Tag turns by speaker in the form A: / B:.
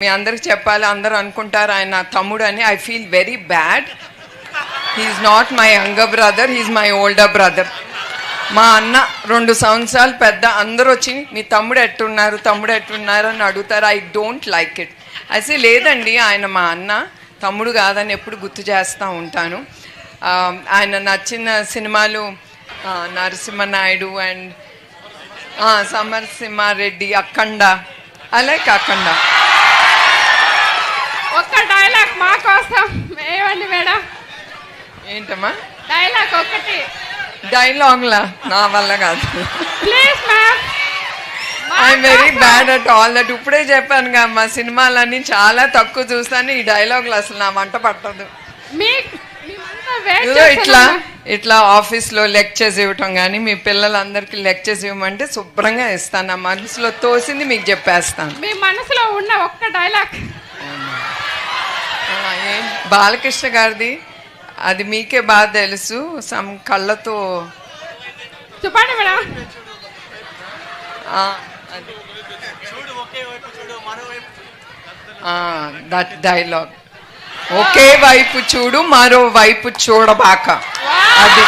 A: మీ అందరికి చెప్పాలి, అందరూ అనుకుంటారు ఆయన నా తమ్ముడు అని. I feel very bad. He's not my younger brother, he's my older brother. మా అన్న 2 సంవత్సరాలు పెద్ద. అందరూ వచ్చి మీ తమ్ముడు ఎట్టున్నారు అని అడుగుతారు. I don't like it. అయితే లేదండి, ఆయన మా అన్న, తమ్ముడు కాదని ఎప్పుడు గుర్తు చేస్తూ ఉంటాను. ఆయన నచ్చిన సినిమాలు Narasimha Naidu and Samarasimha Reddy, Akhanda. I like Akhanda.
B: ఒక్క డైలాగ్ మా కోసం ఏమండి మేడం?
A: ఏంటమ్మా
B: డైలాగ్ ఒకటి?
A: డైలాగ్లా నా వల్ల కాదు.
B: Please ma'am.
A: I'm very bad at all that. ఇప్పుడే చెప్పాను కదా, మా సినిమాలన్నీ చాలా తక్కువ చూస్తాను. ఈ డైలాగులు అసలు నా వంట పట్టదు. ఇట్లా ఆఫీస్లో లెక్చర్స్ ఇవ్వటం కానీ, మీ పిల్లలందరికీ లెక్చర్స్ ఇవ్వమంటే శుభ్రంగా ఇస్తాను. నా మనసులో తోసింది మీకు చెప్పేస్తాను.
B: మీ మనసులో ఉన్న ఒక్క డైలాగ్.
A: బాలకృష్ణ గారిది, అది మీకే బాగా తెలుసు. సమ్ కళ్ళతో
B: చెప్పండి మేడం.
A: దట్ డైలాగ్, ఒకే వైపు చూడు మరో వైపు చూడబాక. అది